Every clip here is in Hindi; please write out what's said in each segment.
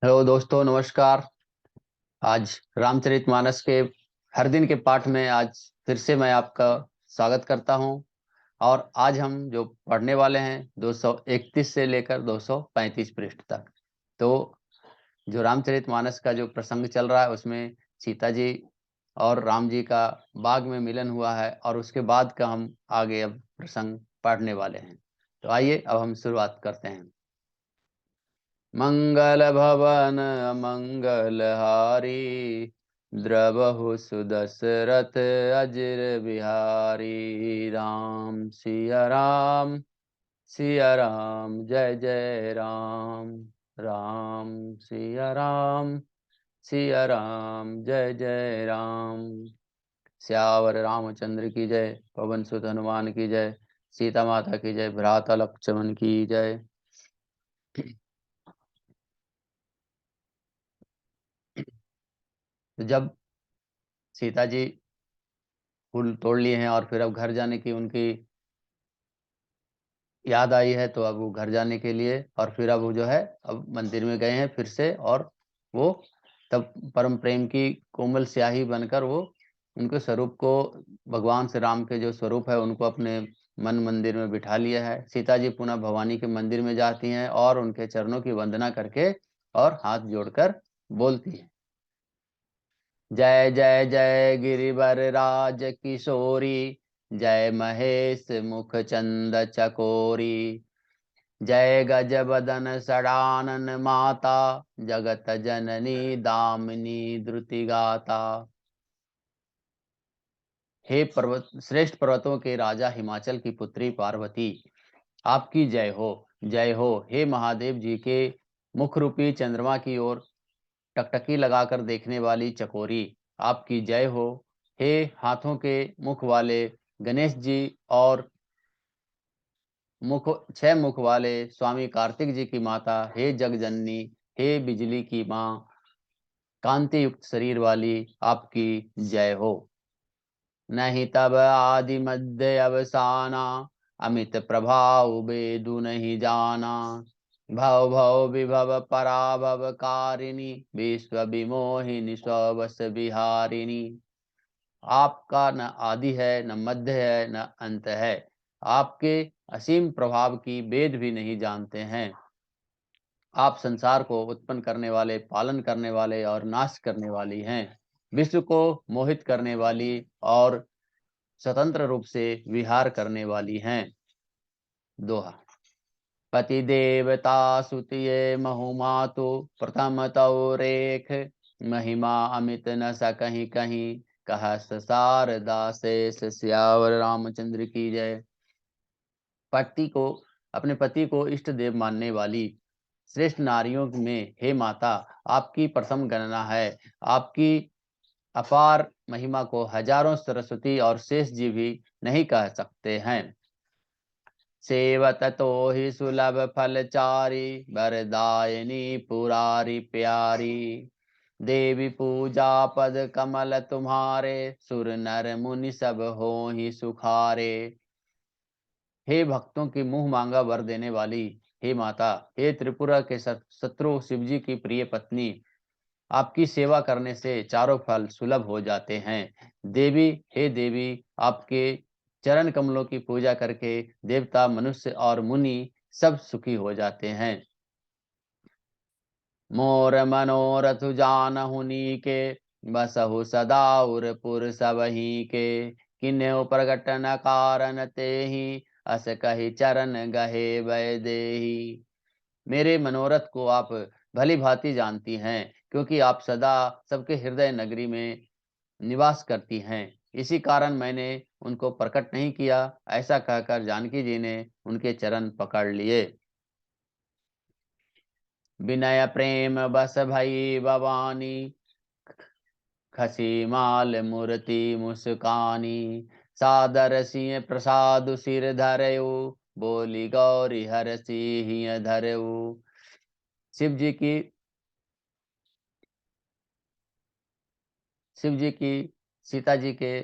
हेलो दोस्तों, नमस्कार। आज रामचरितमानस के हर दिन के पाठ में आज फिर से मैं आपका स्वागत करता हूं। और आज हम जो पढ़ने वाले हैं 231 से लेकर 235 पृष्ठ तक। तो जो रामचरितमानस का जो प्रसंग चल रहा है उसमें सीता जी और राम जी का बाग में मिलन हुआ है, और उसके बाद का हम आगे अब प्रसंग पढ़ने वाले हैं। तो आइए अब हम शुरुआत करते हैं। मंगल भवन मंगल हारी, द्रवहु सुदशरथ अजिर बिहारी। राम सिया राम, सिया राम, जय जय राम। राम सिया राम, सिया राम, जय जय राम। श्यावर रामचंद्र की जय, पवन सुत हनुमान की जय, सीता माता की जय, भ्राता लक्ष्मण की जय। तो जब सीता जी फूल तोड़ लिए हैं और फिर अब घर जाने की उनकी याद आई है, तो अब वो घर जाने के लिए और फिर अब वो जो है अब मंदिर में गए हैं फिर से। और वो तब परम प्रेम की कोमल स्याही बनकर वो उनके स्वरूप को, भगवान श्री राम के जो स्वरूप है उनको अपने मन मंदिर में बिठा लिया है। सीता जी पुनः भवानी के मंदिर में जाती हैं और उनके चरणों की वंदना करके और हाथ जोड़कर बोलती हैं, जय जय जय गिरिवर राज किशोरी, जय महेश मुख चंद चकोरी, जय गजबदन सडानन माता, जगत जननी दामिनी द्रुति गाता। हे पर्वत, श्रेष्ठ पर्वतों के राजा हिमाचल की पुत्री पार्वती, आपकी जय हो। जय हो हे महादेव जी के मुख रूपी चंद्रमा की ओर टकटकी लगाकर देखने वाली चकोरी, आपकी जय हो। हे हाथों के मुख वाले गणेश जी और मुख 6 मुख वाले स्वामी कार्तिक जी की माता, हे जगजननी, हे बिजली की माँ, कांति युक्त शरीर वाली, आपकी जय हो। नहीं तब आदि मध्य अवसाना, अमित प्रभाव बेदु नहीं जाना। भव भव विभव पराभव कारिणी, विश्व विमोहिनी स्वस विहारिणी। आपका न आदि है, न मध्य है, न अंत है। आपके असीम प्रभाव की वेद भी नहीं जानते हैं। आप संसार को उत्पन्न करने वाले, पालन करने वाले और नाश करने वाली हैं। विश्व को मोहित करने वाली और स्वतंत्र रूप से विहार करने वाली हैं। दोहा। पति देवता सुतिये महुमातु, प्रथम तौ रेख, महिमा अमित न सकहीं कहीं, कह शारदा शेष। सियावर रामचंद्र की जय। पति को, अपने पति को इष्ट देव मानने वाली श्रेष्ठ नारियों में हे माता, आपकी प्रथम गणना है। आपकी अपार महिमा को हजारों सरस्वती और शेष जी भी नहीं कह सकते हैं। सेवत तो ही सुलभ फलचारी, वरदायिनी पुरारी प्यारी। देवी पूजा पद कमल तुम्हारे, सुर नर मुनि सब हो ही सुखारे। हे भक्तों की मुंह मांगा वर देने वाली, हे माता, हे त्रिपुरा के शत्रु शिवजी की प्रिय पत्नी, आपकी सेवा करने से चारों फल सुलभ हो जाते हैं। देवी, हे देवी, आपके चरण कमलों की पूजा करके देवता, मनुष्य और मुनि सब सुखी हो जाते हैं। मोर मनोरथ जानहु नीके, बसहु सदा उरपुर सबही के। किन्हु प्रगट न कारण तेहि, अस कहि चरण गहे वै देहि। मेरे मनोरथ को आप भली भांति जानती हैं, क्योंकि आप सदा सबके हृदय नगरी में निवास करती हैं। इसी कारण मैंने उनको प्रकट नहीं किया। ऐसा कहकर जानकी जी ने उनके चरण पकड़ लिए। विनय प्रेम बस भई भवानी, खसी माल मूर्ति मुस्कानी। सादर सिंह प्रसाद सिर धरऊ, बोली गौरी हर सिंह धरऊ। शिव जी की शिव जी की सीता जी के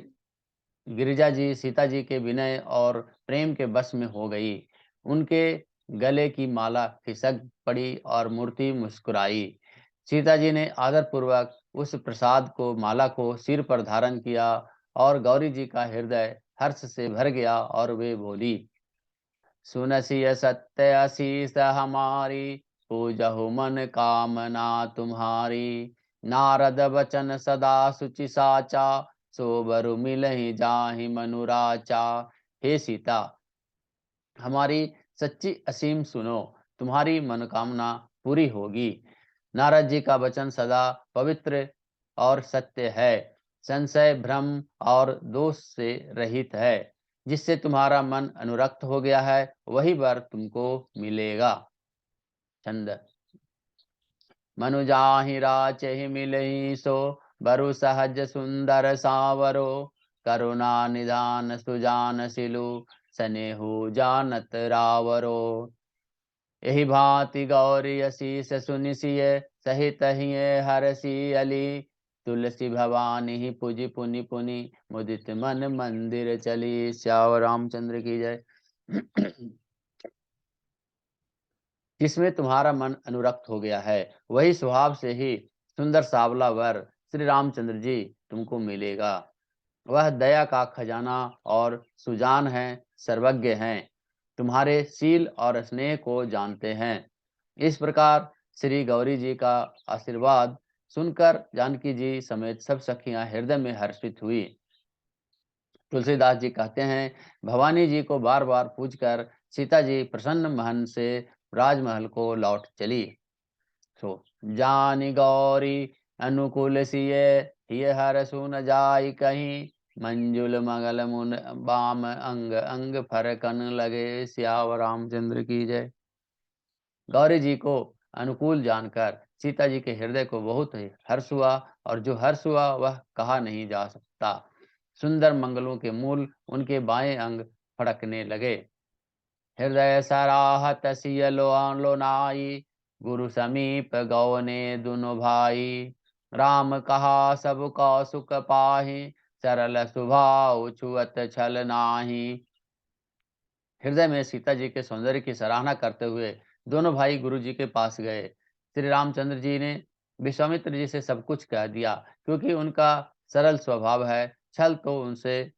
गिरिजा जी सीता जी के विनय और प्रेम के बस में हो गई। उनके गले की माला खिसक पड़ी और मूर्ति मुस्कुराई। सीता जी ने आदर पूर्वक उस प्रसाद को माला को सिर पर धारण किया और गौरी जी का हृदय हर्ष से भर गया और वे बोली, सुनसिय सत्य असीस हमारी, पूजहु मन कामना तुम्हारी। नारद वचन सदा सुचि साचा, सोबरु मिलहि जाहि मनुराचा। हे सीता, हमारी सच्ची असीम सुनो, तुम्हारी मनोकामना पूरी होगी। नारद जी का वचन सदा पवित्र और सत्य है, संशय भ्रम और दोष से रहित है। जिससे तुम्हारा मन अनुरक्त हो गया है वही वर तुमको मिलेगा। छंद। मनु जाहि राचहि मिलहि सो, बरु सहज सुंदर सावरो। करुणा निधान सुजान सिलु, सनेहु जानत रावरो। यही भांति गौरी असीस सुनिसिय, सहित हिय हरसि अली। तुलसी भवानी पूजि पुनि पुनि, मुदित मन मंदिर चली। श्याम रामचंद्र की जय। जिसमें तुम्हारा मन अनुरक्त हो गया है वही स्वभाव से ही सुंदर सावला वर श्री रामचंद्र जी तुमको मिलेगा। वह दया का खजाना और सुजान है, सर्वज्ञ हैं, तुम्हारे शील और स्नेह को जानते हैं। इस प्रकार श्री गौरी जी का आशीर्वाद सुनकर जानकी जी समेत सब सखियां हृदय में हर्षित हुई। तुलसीदास जी कहते हैं, भवानी जी को बार बार पूजकर सीता जी प्रसन्न मन से राजमहल को लौट चली। सो जानी गौरी अनुकूल सिए, ये हर सुन जाई कहीं। मंजुल मगल मुन बाम अंग अंग फरकन लगे। सियावर रामचंद्र की जय। गौरी जी को अनुकूल जानकर सीता जी के हृदय को बहुत ही हर्ष हुआ, और जो हर्ष हुआ वह कहा नहीं जा सकता। सुंदर मंगलों के मूल उनके बाएं अंग फड़कने लगे। हृदय सराहत सियलो लो नाई, गुरु समीप गौने दुनो भाई। राम कहा सब कौसुक पाहि, सरल स्वभाव छुअत छल नाही। हृदय में सीता जी के सौंदर्य की सराहना करते हुए दोनों भाई गुरु जी के पास गए। श्री रामचंद्र जी ने विश्वामित्र जी से सब कुछ कह दिया, क्योंकि उनका सरल स्वभाव है, छल तो उनसे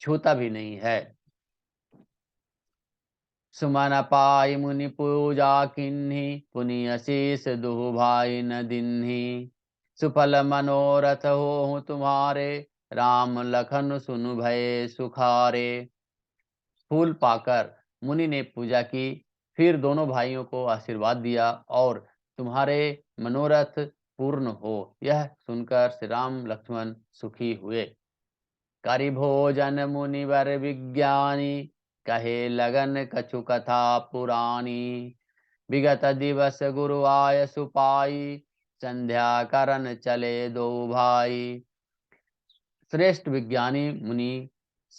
छूता भी नहीं है। सुमन पाई मुनि पूजा किन्ही, पुनि अशीष दुहु भाई न दिन्ही। सुफल मनोरथ हो तुम्हारे, राम लखन सुनु भय सुखारे। फूल पाकर मुनि ने पूजा की, फिर दोनों भाइयों को आशीर्वाद दिया और तुम्हारे मनोरथ पूर्ण हो यह सुनकर श्री राम लक्ष्मण सुखी हुए। करि भोजन मुनिवर विज्ञानी, कहे लगन कछु कथा पुरानी। विगत दिवस गुरु आय सुपाई, संध्या करन चले दो भाई। श्रेष्ठ विज्ञानी मुनि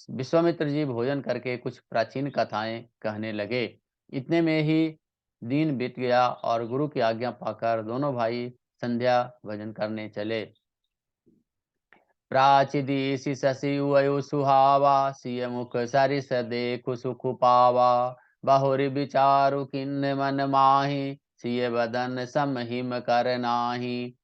विश्वामित्र जी भोजन करके कुछ प्राचीन कथाएं कहने लगे। इतने में ही दिन बीत गया और गुरु की आज्ञा पाकर दोनों भाई संध्या भजन करने चले। प्राचिदिशि शशि वयु सुहावा, सिय मुख सरिस देखु सुख पावा। बहुरि विचारु किन्न मन माहि, सिय बदन सम हिम कर नाही।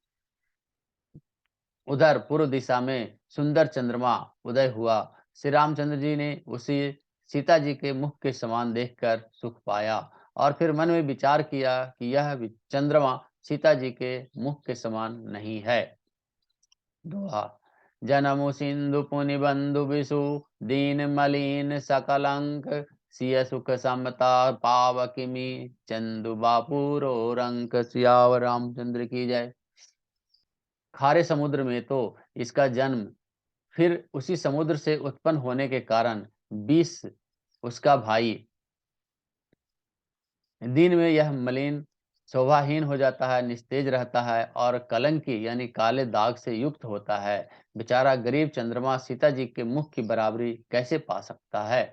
उधर पूर्व दिशा में सुंदर चंद्रमा उदय हुआ। श्री रामचंद्र जी ने उसी सीता जी के मुख के समान देखकर सुख पाया, और फिर मन में विचार किया कि यह चंद्रमा सीता जी के मुख के समान नहीं है। दोहा। जनमु सिंधु पुनि बंधु विषु, दीन मलिन सकलंक। सिय सुख समता पावकिमी, चंदु बापुरो रंक। सियावर रामचंद्र की जय। खारे समुद्र में तो इसका जन्म, फिर उसी समुद्र से उत्पन्न होने के कारण विष उसका भाई, दिन में यह मलिन शोभाहीन हो जाता है, निस्तेज रहता है और कलंकी यानी काले दाग से युक्त होता है। बेचारा गरीब चंद्रमा सीता जी के मुख की बराबरी कैसे पा सकता है।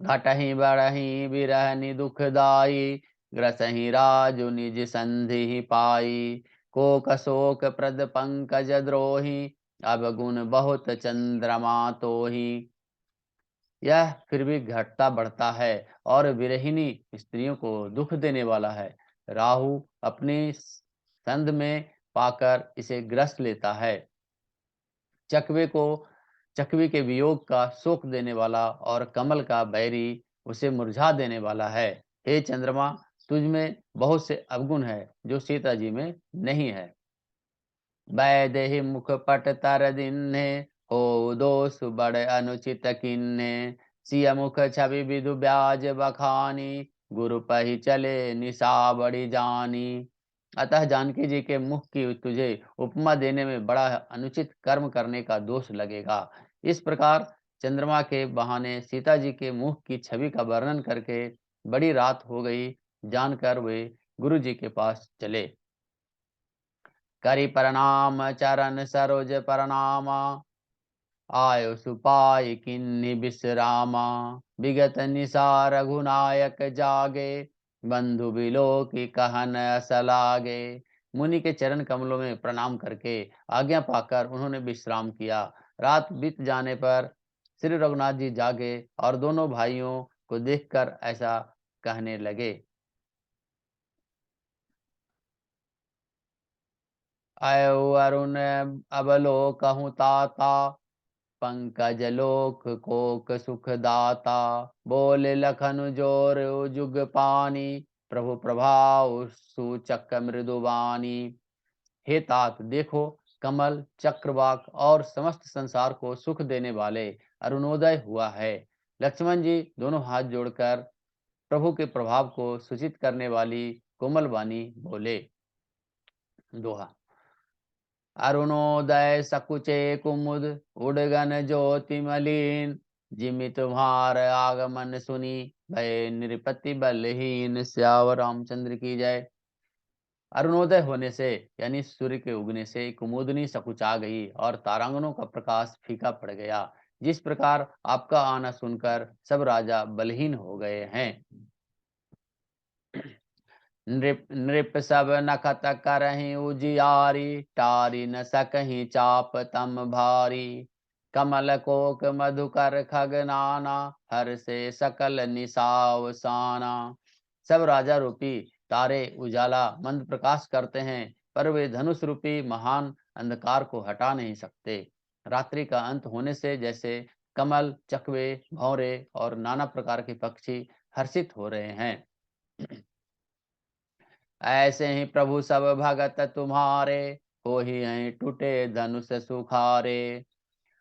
घटहि बढ़हि बिरहनि दुखदाई, ग्रसहि राजु निज संधि पाई। कोक शोक प्रद पंकज द्रोही, अब गुण बहुत चंद्रमा तोही। यह फिर भी घटता बढ़ता है और विरहिणी स्त्रियों को दुख देने वाला है। राहु अपनी संध में पाकर इसे ग्रस्त लेता है। चकवे के वियोग का शोक देने वाला और कमल का बैरी उसे मुरझा देने वाला है। हे चंद्रमा, तुझ में बहुत से अवगुण है जो सीता जी में नहीं है। वैदेहि मुख पट तर दिन्हे, हो दोष बड़ अनुचित किन्हे। सिय मुख छवि विदु ब्याज बखानी, गुरु पही चले निशा बड़ी जानी। अतः जानकी जी के मुख की तुझे उपमा देने में बड़ा अनुचित कर्म करने का दोष लगेगा। इस प्रकार चंद्रमा के बहाने सीता जी के मुख की छवि का वर्णन करके बड़ी रात हो गई जानकर वे गुरु जी के पास चले। करि प्रणाम चरण सरोज प्रणामा, आयो सुपाय किन्नी विश्रामा। विगत निशा रघुनायक जागे, बंधु बिलो की कहन असलागे। मुनि के चरण कमलों में प्रणाम करके आज्ञा पाकर उन्होंने विश्राम किया। रात बीत जाने पर श्री रघुनाथ जी जागे और दोनों भाइयों को देखकर ऐसा कहने लगे। अयो अरुण अवलोकहु ताता, पंकज लोक कोक सुख दाता। बोले लखन जोर जुग पानी, प्रभु प्रभाव सूचक मृदुवानी। हे तात, देखो कमल चक्रवाक और समस्त संसार को सुख देने वाले अरुणोदय हुआ है। लक्ष्मण जी दोनों हाथ जोड़कर प्रभु के प्रभाव को सूचित करने वाली कोमल वाणी बोले। दोहा। अरुणोदय सकुचे कुमुद, उड़गन ज्योति मलिन। जिमि तुम्हार आगमन सुनी, भय नृपति बलहीन। स्यावर रामचंद्र की जय। अरुणोदय होने से यानी सूर्य के उगने से कुमुदनी सकुचा गई और तारांगनों का प्रकाश फीका पड़ गया। जिस प्रकार आपका आना सुनकर सब राजा बलहीन हो गए हैं। नृप सब नखत करहीं उजियारी, टारी न सकहीं चाप तम भारी। कमल कोक मधुकर खगनाना, हर से सकल निसावसाना। सब राजा रूपी तारे उजाला मंद प्रकाश करते हैं, पर वे धनुष रूपी महान अंधकार को हटा नहीं सकते। रात्रि का अंत होने से जैसे कमल, चकवे, भौरे और नाना प्रकार के पक्षी हर्षित हो रहे हैं, ऐसे ही प्रभु सब भगत तुम्हारे, हो ही हैं टूटे धनुष सुखारे।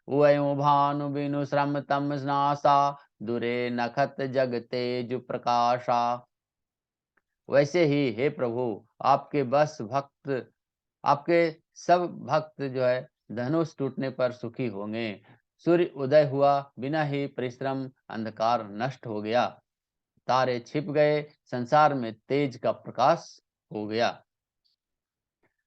उयं भानु बिनु श्रम तम नासा, दुरे नखत जग तेज प्रकाशा। वैसे ही हे प्रभु, आपके बस भक्त आपके सब भक्त जो है धनुष टूटने पर सुखी होंगे। सूर्य उदय हुआ, बिना ही परिश्रम अंधकार नष्ट हो गया, तारे छिप गए, संसार में तेज का प्रकाश हो गया।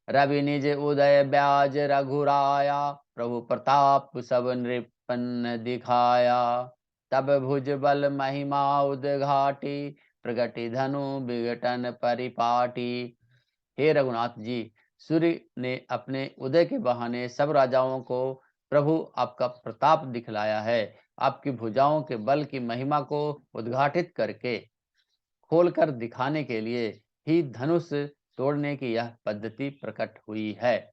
रवि निज उदय ब्याज रघुराया, प्रभु प्रताप सब नृपन दिखाया। तब भुज बल महिमा उद्घाटी, प्रगति धनु विघटन परिपाटी। हे रघुनाथ जी, सूर्य ने अपने उदय के बहाने सब राजाओं को प्रभु आपका प्रताप दिखलाया है। आपकी भुजाओं के बल की महिमा को उद्घाटित करके खोलकर दिखाने के लिए ही धनुष तोड़ने की यह पद्धति प्रकट हुई है।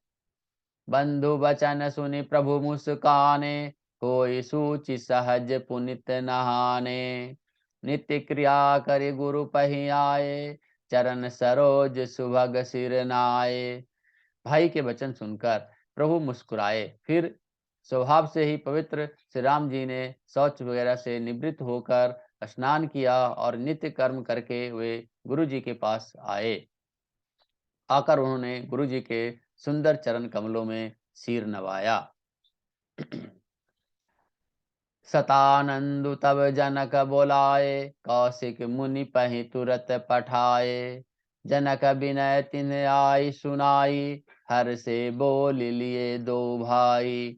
बंधु वचन सुनि प्रभु मुस्काने, कोई सूचि सहज पुनित नहाने। नित्य क्रिया करि गुरु पही आए, चरण सरोज सुभग सिर नाए। भाई के वचन सुनकर प्रभु मुस्कुराए। फिर स्वभाव से ही पवित्र श्री राम जी ने शौच वगैरह से निवृत्त होकर स्नान किया और नित्य कर्म करके वे गुरु जी के पास आए। आकर उन्होंने गुरु जी के सुंदर चरण कमलों में सिर नवाया। सतानंदु तब जनक बोलाए, कौशिक मुनि पहि तुरत पठाए। जनक विनय तिन आई सुनाई, हर से बोल लिए दो भाई।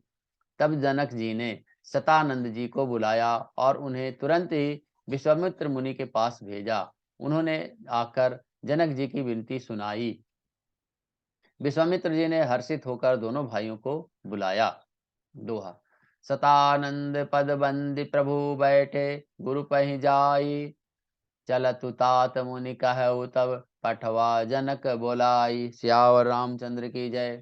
तब जनक जी ने सतानंद जी को बुलाया और उन्हें तुरंत ही विश्वामित्र मुनि के पास भेजा। उन्होंने आकर जनक जी की विनती सुनाई। विश्वामित्र जी ने हर्षित होकर दोनों भाइयों को बुलाया। दोहा। सतानंद पद बंदी प्रभु बैठे, गुरु पहि जाई। चलतु तात मुनि कहु तब, पठवा जनक बोलाई। सियावर रामचंद्र की जय।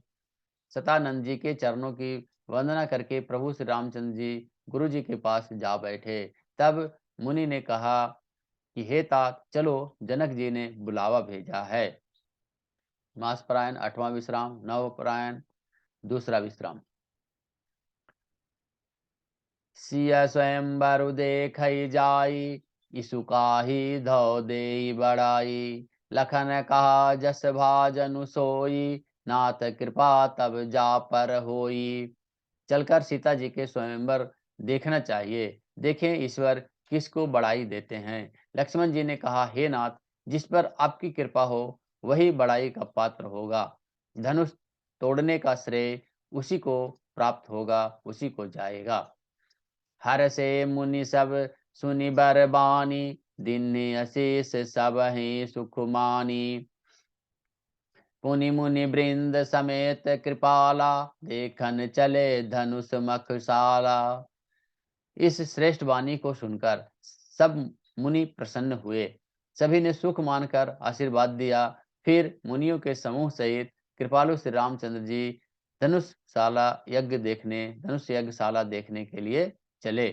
सतानंद जी के चरणों की वंदना करके प्रभु श्री रामचंद्र जी गुरु जी के पास जा बैठे। तब मुनि ने कहा कि हे तात, चलो, जनक जी ने बुलावा भेजा है। मास परायण 8वां विश्राम, नव परायण 2रा विश्राम। सिया स्वयंवर देखई जाई, इसु काही धौ देई बड़ाई। लखन कहा जस भाजनु सोई, नाथ कृपा तब जा पर होई। चलकर सीता जी के स्वयंवर देखना चाहिए। देखें ईश्वर किसको बड़ाई देते हैं। लक्ष्मण जी ने कहा, हे नाथ, जिस पर आपकी कृपा हो वही बड़ाई का पात्र होगा। धनुष तोड़ने का श्रेय उसी को प्राप्त होगा, उसी को जाएगा। हर से मुनि सब सुनि बर बानी, दीन्हि अशेष सब ही सुख मानी। पुनि मुनि वृंद समेत कृपाला, देखन चले धनुष मखशाला। इस श्रेष्ठ वाणी को सुनकर सब मुनि प्रसन्न हुए। सभी ने सुख मानकर आशीर्वाद दिया। फिर मुनियों के समूह सहित कृपालु श्री रामचंद्र जी धनुष यज्ञशाला देखने के लिए चले।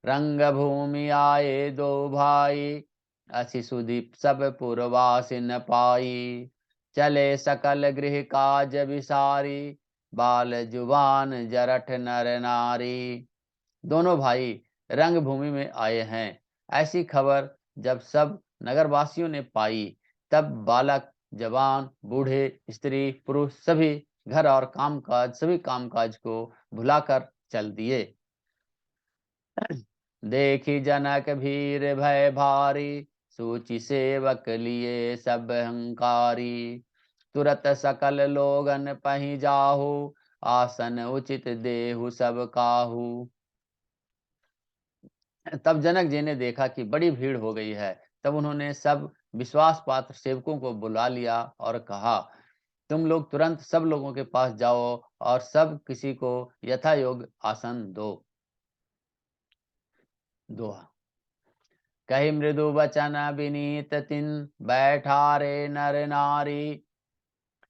रंग भूमि आए दो भाई, असी सुदीप सब पुरवासिन पाई। चले सकल गृह काज विसारी, बाल जुबान जरठ नर नारी। दोनों भाई रंग भूमि में आए हैं। ऐसी खबर जब सब नगरवासियों ने पाई, तब बालक, जवान, बूढ़े, स्त्री, पुरुष सभी घर और सभी कामकाज को भुलाकर चल दिए। देखी जनक भीर भय भारी, सूचि सेवक लिए सब हंकारी। तुरत सकल लोगन पही जाहु, आसन उचित देहु सब काहू। तब जनक जी ने देखा कि बड़ी भीड़ हो गई है। तब उन्होंने सब विश्वास पात्र सेवकों को बुला लिया और कहा, तुम लोग तुरंत सब लोगों के पास जाओ और सब किसी को यथा योग्य आसन दो। दोहा। कही मृदु वचन विनीत तिन, बैठारे नर नारी।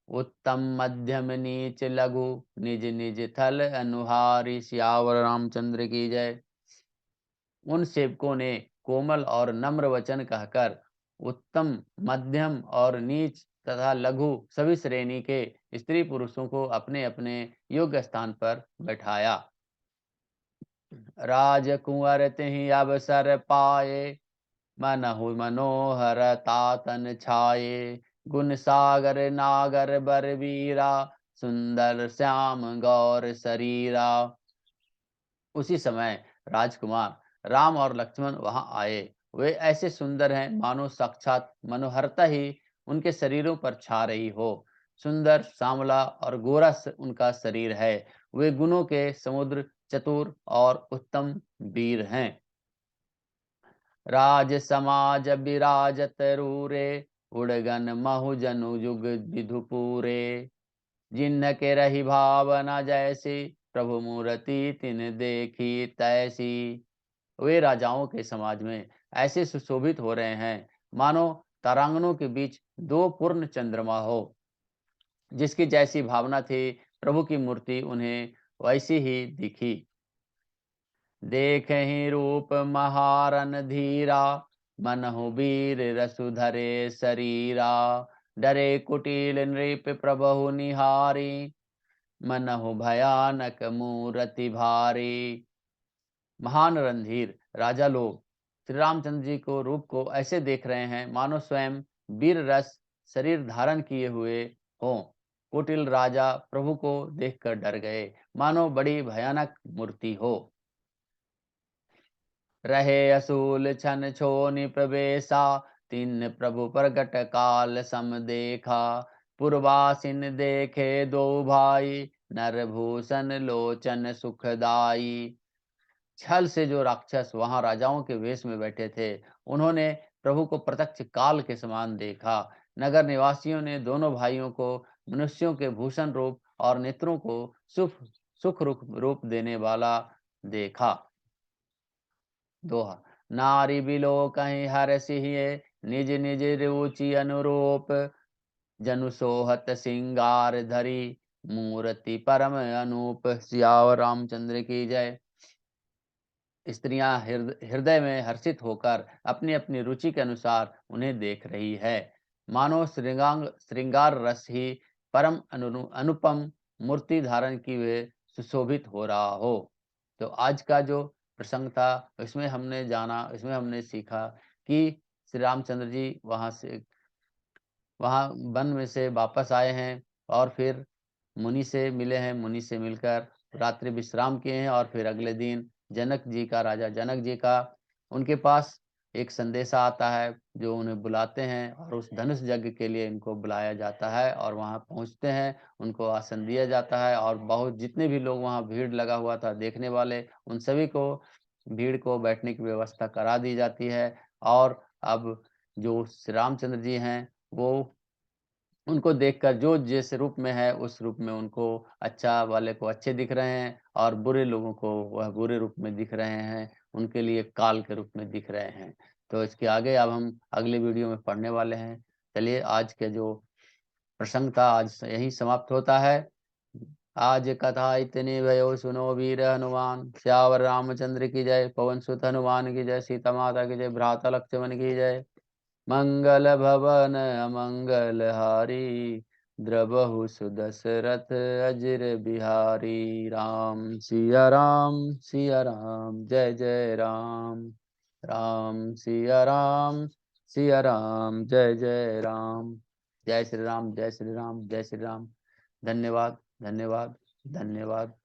उत्तम मध्यम नीच लघु, निज निज थल अनुहारी। सियावर रामचंद्र की जय। उन सेवकों ने कोमल और नम्र वचन कहकर उत्तम, मध्यम और नीच तथा लघु सभी श्रेणी के स्त्री पुरुषों को अपने अपने योग्य स्थान पर बैठाया। राजकुंवर तिहि अवसर पाए, मनहु मनोहर तातन छाये। गुण सागर नागर बरबीरा, सुंदर श्याम गौर शरीरा। उसी समय राजकुमार राम और लक्ष्मण वहां आए। वे ऐसे सुंदर हैं मानो साक्षात मनोहरता ही उनके शरीरों पर छा रही हो। सुंदर, सांवला और गोरा उनका शरीर है। वे गुणों के समुद्र, चतुर और उत्तम वीर हैं। राज समाज विराजत रूरे, उड़गन महु जनु जुग विधु पूरे। जिन्न के रही भावना जैसी, प्रभु मूर्ति तिन देखी तैसी। वे राजाओं के समाज में ऐसे सुशोभित हो रहे हैं मानो तारांगनों के बीच दो पूर्ण चंद्रमा हो। जिसकी जैसी भावना थी, प्रभु की मूर्ति उन्हें वैसी ही दिखी। देखहि रूप महारन धीरा, मनहु वीर रसु धरे शरीरा। डरे कुटिल नृप प्रभु निहारी, मनहु भयानक मूरति भारी। महान रणधीर राजा लोग श्री रामचंद्र जी को रूप को ऐसे देख रहे हैं मानो स्वयं वीर रस शरीर धारण किए हुए हों। कुटिल राजा प्रभु को देखकर डर गए, मानो बड़ी भयानक मूर्ति हो। रहे असूल छन छोनि प्रवेशा, तिन प्रभु प्रगट काल सम देखा। पुरवासिन देखे दो भाई, नर भूषण लोचन सुखदाई। छल से जो राक्षस वहां राजाओं के वेश में बैठे थे, उन्होंने प्रभु को प्रत्यक्ष काल के समान देखा। नगर निवासियों ने दोनों भाइयों को मनुष्यों के भूषण रूप और नेत्रों को सुख रूप देने वाला देखा। दोहा। नारी बिलो कहीं हर सिहिए, निज निज रुचि अनुरूप, जनु सोहत सिंगार धरी, मूर्ति परम अनूप। सियावर रामचंद्र की जय। स्त्रियां हृदय में हर्षित होकर अपनी अपनी रुचि के अनुसार उन्हें देख रही है, मानो श्रृंगार रस ही परम अनुपम मूर्ति धारण की वे सुशोभित हो रहा हो। तो आज का जो प्रसंग था इसमें हमने सीखा कि श्री रामचंद्र जी वहाँ वन में से वापस आए हैं और फिर मुनि से मिले हैं, मुनि से मिलकर रात्रि विश्राम किए हैं और फिर अगले दिन राजा जनक जी का उनके पास एक संदेशा आता है जो उन्हें बुलाते हैं और उस धनुष यज्ञ के लिए इनको बुलाया जाता है और वहां पहुंचते हैं, उनको आसन दिया जाता है और बहुत जितने भी लोग वहां भीड़ लगा हुआ था देखने वाले, उन सभी को भीड़ को बैठने की व्यवस्था करा दी जाती है। और अब जो श्री रामचंद्र जी हैं वो उनको देखकर जो जिस रूप में है उस रूप में उनको अच्छा वाले को अच्छे दिख रहे हैं और बुरे लोगों को वह बुरे रूप में दिख रहे हैं, उनके लिए काल के रूप में दिख रहे हैं। तो इसके आगे अब हम अगले वीडियो में पढ़ने वाले हैं। चलिए आज के जो प्रसंग था आज यहीं समाप्त होता है। आज कथा इतनी भयो सुनो वीर हनुमान, श्यावर रामचंद्र की जय, पवन सुत हनुमान की जय, सीता माता की जय, भ्राता लक्ष्मण की जय। मंगल भवन अमंगल हारी, द्रबहु सुदशरथ अजर बिहारी। राम सिया राम जय जय राम। राम सिया राम जय जय राम। जय श्री राम जय श्री राम जय श्री राम। धन्यवाद धन्यवाद धन्यवाद।